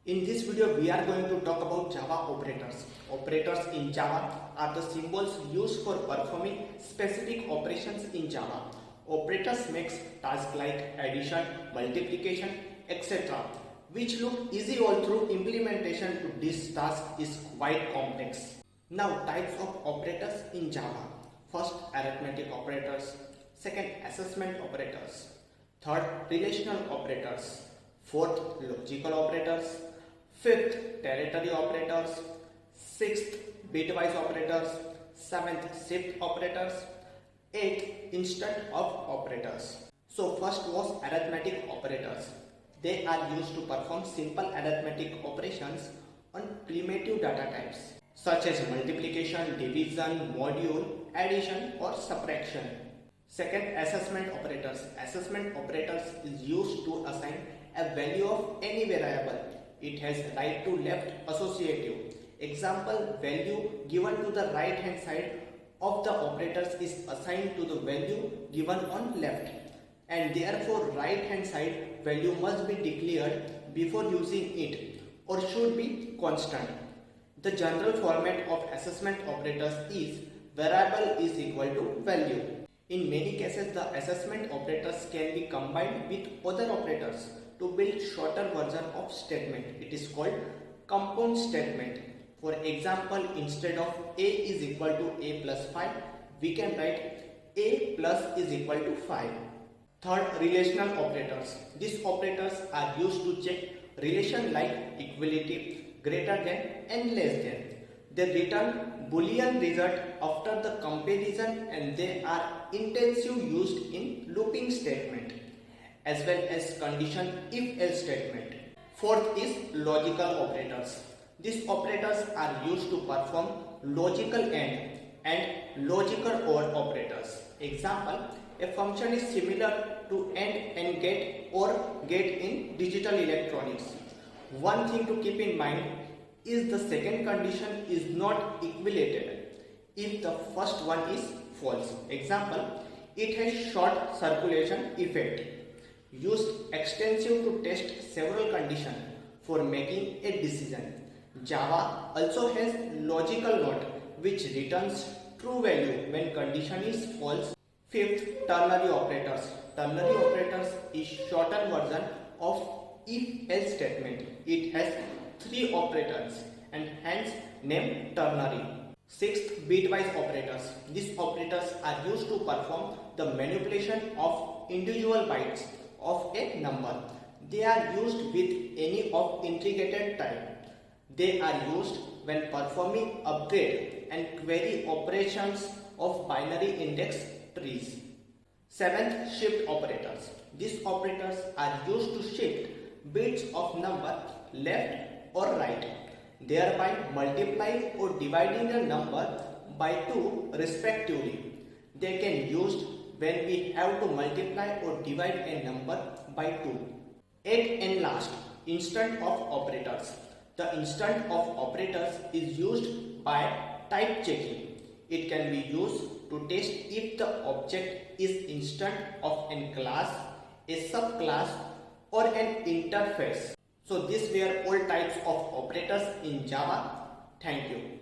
In this video, we are going to talk about Java operators. Operators in Java are the symbols used for performing specific operations in Java. Operators makes tasks like addition, multiplication, etc., which look easy all through implementation to this task is quite complex. Now, types of operators in Java. First, arithmetic operators. Second, assessment operators. Third, relational operators. Fourth, logical operators. Fifth, territory operators. Sixth, bitwise operators. Seventh, shift operators. Eighth, instant of operators. So first was arithmetic operators. They are used to perform simple arithmetic operations on primitive data types such as multiplication, division, module, addition or subtraction. Second, assessment operators. Assessment operators is used to assign a value of any variable. It has right to left associative. Example, value given to the right hand side of the operators is assigned to the value given on left, and therefore right hand side value must be declared before using it or should be constant. The general format of assessment operators is variable is equal to value. In many cases, the assessment operators can be combined with other operators to build shorter version of statement. It is called compound statement. For example, instead of a is equal to a plus 5, we can write a plus is equal to 5. Third, relational operators. These operators are used to check relation like equality, greater than and less than. They return Boolean result after the comparison, and they are intensive used in looping statement as well as condition if else statement. Fourth is logical operators. These operators are used to perform logical and logical OR operators. Example, a function is similar to and get or get in digital electronics. One thing to keep in mind is the second condition is not equalated if the first one is false. Example, it has short circulation effect. Used extensive to test several conditions for making a decision. Java also has logical not which returns true value when condition is false. Fifth, ternary operators. Ternary operators is shorter version of if-else statement. It has 3 operators and hence named ternary. Sixth, bitwise operators. These operators are used to perform the manipulation of individual bytes of a number. They are used with any of integrated type. They are used when performing upgrade and query operations of binary index trees. Seventh, shift operators. These operators are used to shift bits of number left or right, thereby multiplying or dividing a number by 2 respectively. They can used when we have to multiply or divide a number by 2. Eighth and last, instant of operators. The instant of operators is used by type checking. It can be used to test if the object is instant of a class, a subclass or an interface. So these were all types of operators in Java. Thank you.